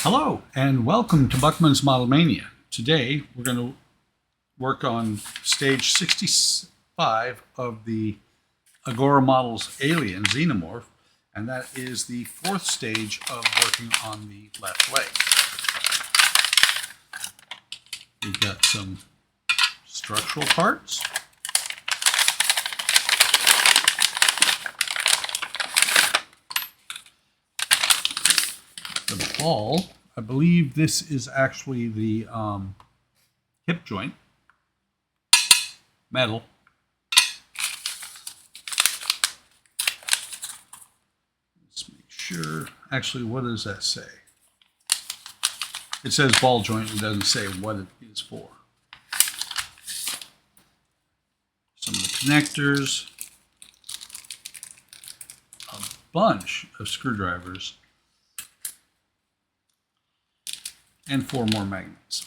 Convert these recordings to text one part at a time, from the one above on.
Hello and welcome to Buckman's Model Mania. Today we're going to work on stage 65 of the Agora model's Alien Xenomorph, and that is the fourth stage of working on the left leg. We've got some structural parts. The ball, I believe this is actually the hip joint, metal. Let's make sure. Actually, what does that say? It says ball joint. It doesn't say what it is for. Some of the connectors, a bunch of screwdrivers, and 4 more magnets.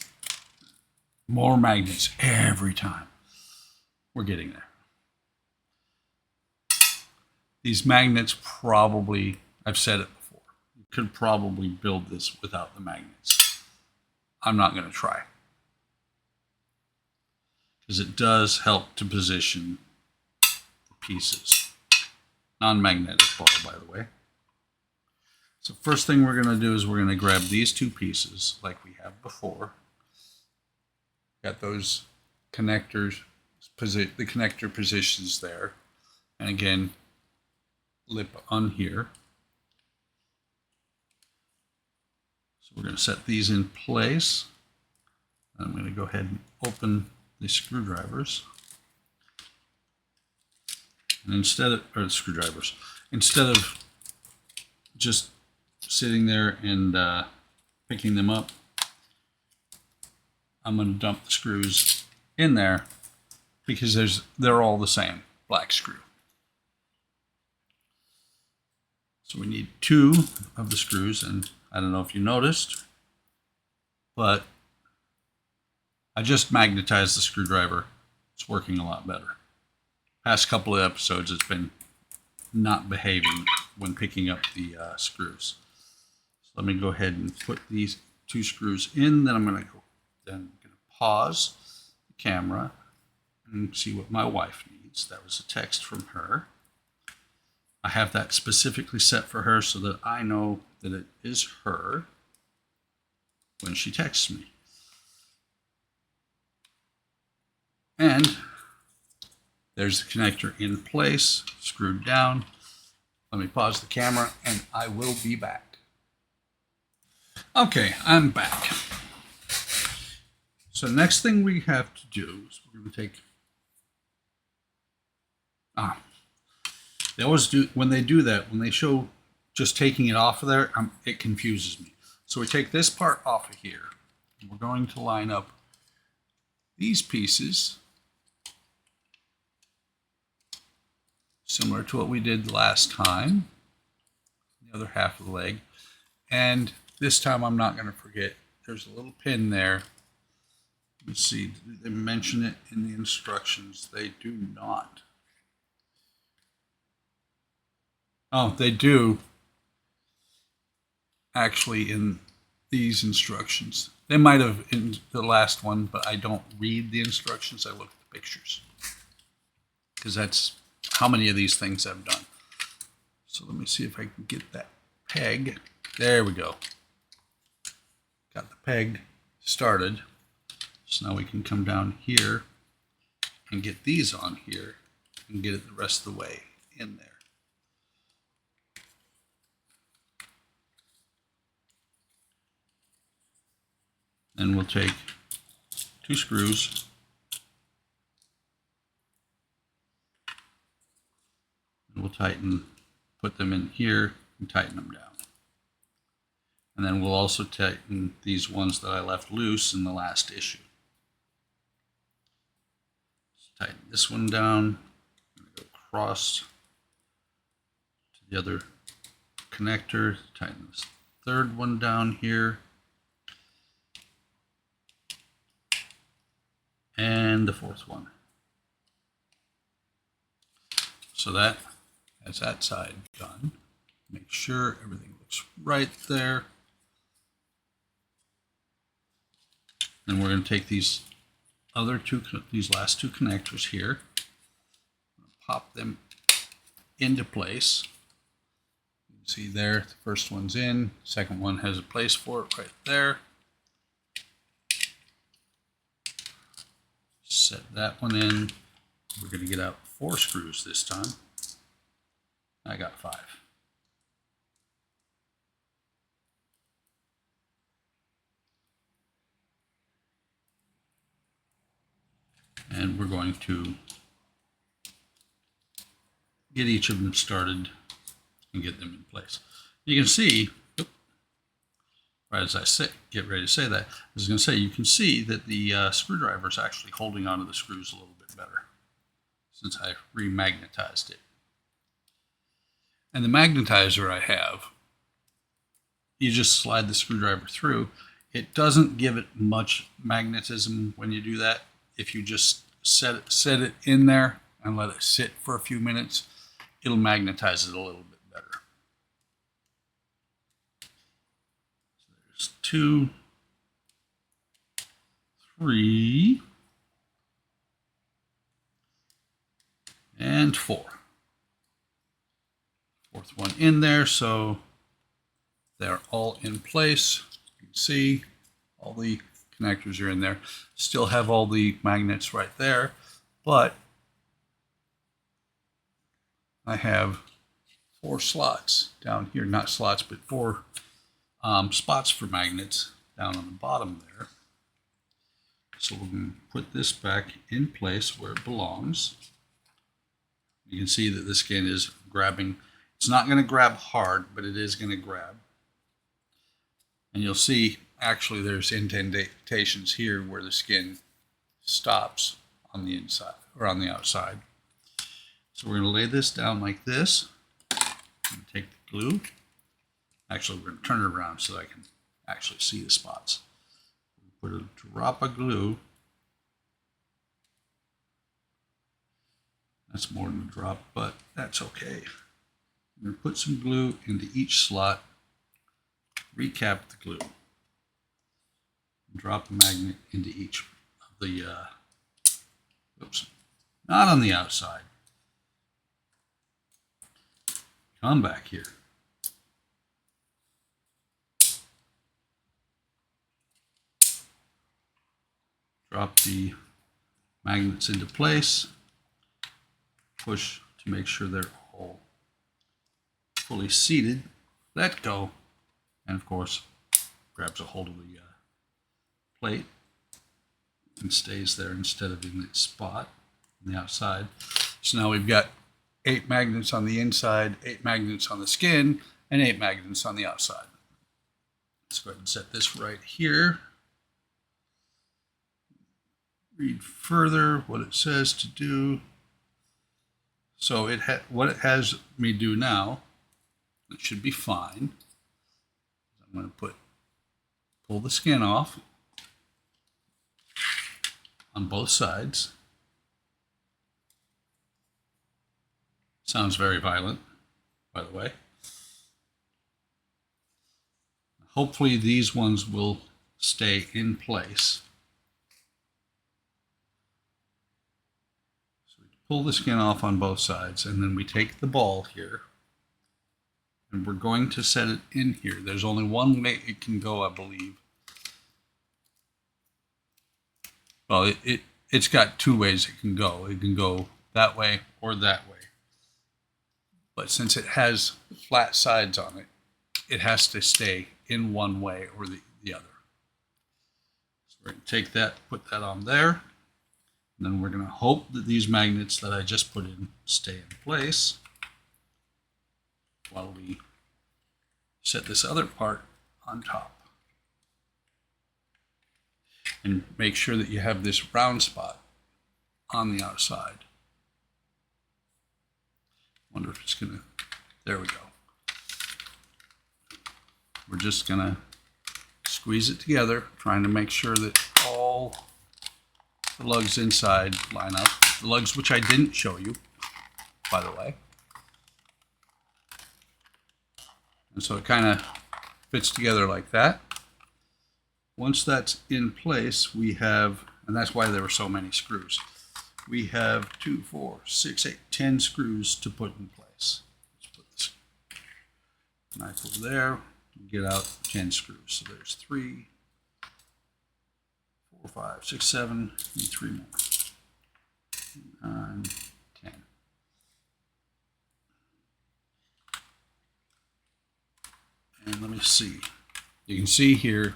More magnets every time. We're getting there. These magnets probably, I've said it before, you could probably build this without the magnets. I'm not going to try, because it does help to position the pieces. Non-magnetic ball, by the way. So first thing we're going to do is we're going to grab these two pieces like we have before. Got those connectors, the connector positions there. And again, lip on here. So we're going to set these in place. I'm going to go ahead and open the screwdrivers. And instead of just sitting there and picking them up, I'm going to dump the screws in there because they're all the same black screw. So we need 2 of the screws, and I don't know if you noticed, but I just magnetized the screwdriver. It's working a lot better. Past couple of episodes it's been not behaving when picking up the screws. So let me go ahead and put these 2 screws in. Then I'm going to pause the camera and see what my wife needs. That was a text from her. I have that specifically set for her so that I know that it is her when she texts me. And there's the connector in place, screwed down. Let me pause the camera and I will be back. Okay, I'm back. So next thing we have to do is we're going to take, they always do, when they do that, when they show just taking it off of there, it confuses me. So we take this part off of here, and we're going to line up these pieces, similar to what we did last time, the other half of the leg. And this time I'm not going to forget, there's a little pin there. Let's see, do they mention it in the instructions? They do not. Oh, they do actually in these instructions. They might have in the last one, but I don't read the instructions. I look at the pictures, because that's how many of these things I've done. So let me see if I can get that peg. There we go. Got the peg started. So now we can come down here and get these on here and get it the rest of the way in there. Then we'll take 2 screws, and we'll put them in here and tighten them down. And then we'll also tighten these ones that I left loose in the last issue. So tighten this one down, I'm going to go across to the other connector, tighten this 3rd one down here, and the 4th one. So that has that side done. Make sure everything looks right there. And we're going to take these last two connectors here, pop them into place. You can see there, the first one's in, second one has a place for it right there. Set that one in. We're going to get out 4 screws this time. I got 5. And we're going to get each of them started and get them in place. You can see, right as I get ready to say that, I was going to say, you can see that the screwdriver is actually holding onto the screws a little bit better since I remagnetized it. And the magnetizer I have, you just slide the screwdriver through. It doesn't give it much magnetism when you do that. If you just set it in there and let it sit for a few minutes, it'll magnetize it a little bit better. So there's 2, 3, and 4. 4th one in there, so they're all in place. You can see all the connectors are in there. Still have all the magnets right there, but I have 4 slots down here, not slots, but 4 spots for magnets down on the bottom there. So we're going to put this back in place where it belongs. You can see that the skin is grabbing. It's not going to grab hard, but it is going to grab. And you'll see actually there's indentations here where the skin stops on the inside or on the outside. So we're going to lay this down like this. Take the glue. Actually, we're going to turn it around so I can actually see the spots. Put a drop of glue. That's more than a drop, but that's okay. I'm going to put some glue into each slot, recap the glue, and drop a magnet into each of the, oops, not on the outside. Come back here. Drop the magnets into place. Push to make sure they're all fully seated. Let go. And of course, grabs a hold of the plate and stays there instead of in that spot on the outside. So now we've got 8 magnets on the inside, 8 magnets on the skin, and 8 magnets on the outside. Let's go ahead and set this right here. Read further what it says to do. So what it has me do now, it should be fine. I'm going to pull the skin off on both sides. Sounds very violent, by the way. Hopefully these ones will stay in place. So we pull the skin off on both sides, and then we take the ball here, and we're going to set it in here. There's only one way it can go, I believe. Well, it's got 2 ways it can go. It can go that way or that way. But since it has flat sides on it, it has to stay in one way or the other. So we're going to take that, put that on there, and then we're going to hope that these magnets that I just put in stay in place while we set this other part on top. And make sure that you have this round spot on the outside. Wonder if it's gonna, there we go. We're just gonna squeeze it together, trying to make sure that all the lugs inside line up. The lugs which I didn't show you, by the way. And so it kind of fits together like that. once that's in place, we have, and that's why there were so many screws. We have 2, 4, 6, 8, 10 screws to put in place. Let's put this knife over there and get out 10 screws. So there's 3, 4, 5, 6, 7, and 3 more. 9, 10. And let me see. You can see here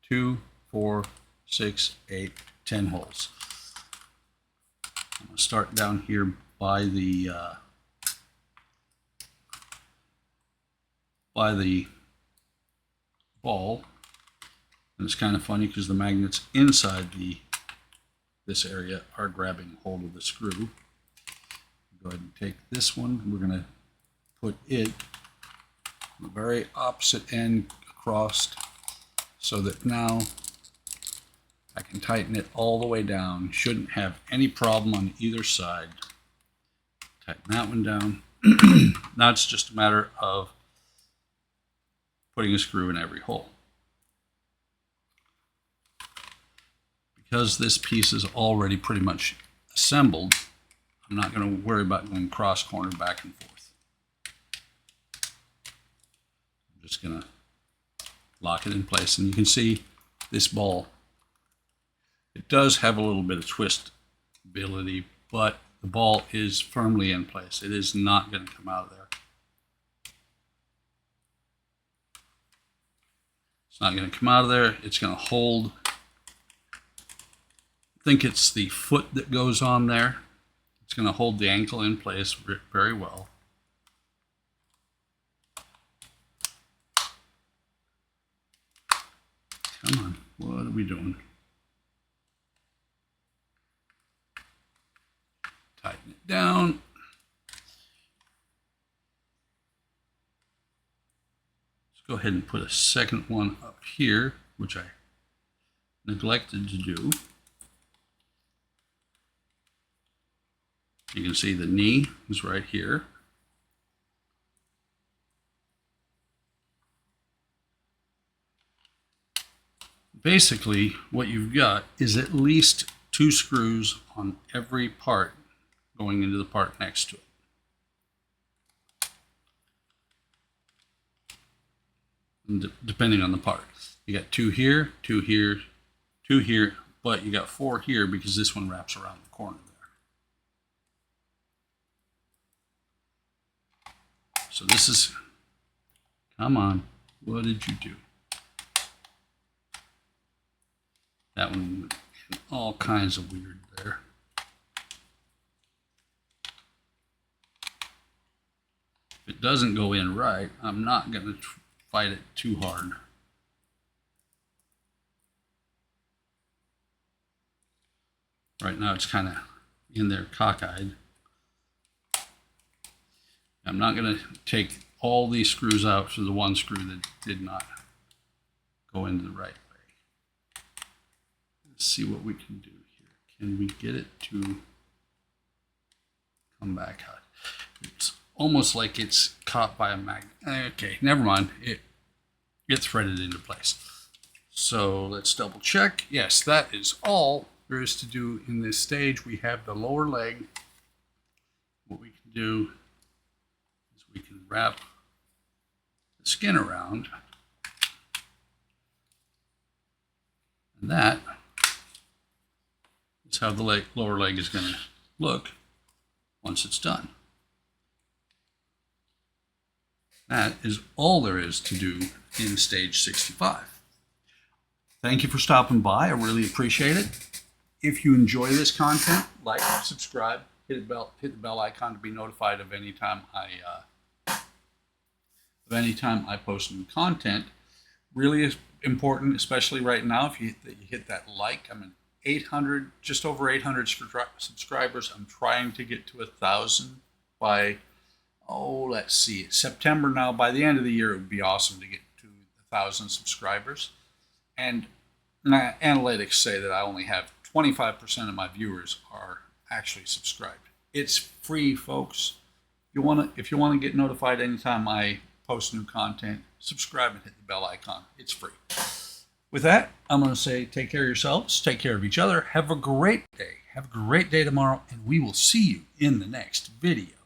2, 4, 6, 8, 10 holes. I'm going to start down here by the ball. And it's kind of funny because the magnets inside this area are grabbing hold of the screw. Go ahead and take this one. We're going to put it on the very opposite end across so that now I can tighten it all the way down. Shouldn't have any problem on either side. Tighten that one down. Now it's just a matter of putting a screw in every hole. Because this piece is already pretty much assembled, I'm not going to worry about going cross corner back and forth. I'm just going to lock it in place, and you can see this ball. It does have a little bit of twist ability, but the ball is firmly in place. It is not going to come out of there. It's not going to come out of there. It's going to hold. I think it's the foot that goes on there. It's going to hold the ankle in place very well. Come on, what are we doing? Tighten it down. Let's go ahead and put a second one up here, which I neglected to do. You can see the knee is right here. Basically, what you've got is at least 2 screws on every part going into the part next to it. And depending on the part. You got 2 here, 2 here, 2 here, but you got 4 here because this one wraps around the corner there. So this is, come on, what did you do? That one went in all kinds of weird there. If it doesn't go in right, I'm not going to fight it too hard. Right now it's kind of in there cockeyed. I'm not going to take all these screws out for the one screw that did not go into the right way. Let's see what we can do here. Can we get it to come back out? It's almost like it's caught by a magnet. Okay, never mind. It threaded into place. So let's double check. Yes, that is all there is to do in this stage. We have the lower leg. What we can do is we can wrap the skin around. And that is how the lower leg is going to look once it's done. That is all there is to do in stage 65. Thank you for stopping by. I really appreciate it. If you enjoy this content, like, subscribe, hit the bell icon to be notified of any time I post new content. Really is important, especially right now. If you hit that like, I'm at 800, just over 800 subscribers. I'm trying to get to 1,000 by, let's see, September now. By the end of the year, it would be awesome to get to 1,000 subscribers. And analytics say that I only have 25% of my viewers are actually subscribed. It's free, folks. If you want to get notified anytime I post new content, subscribe and hit the bell icon. It's free. With that, I'm going to say take care of yourselves, take care of each other, have a great day tomorrow, and we will see you in the next video.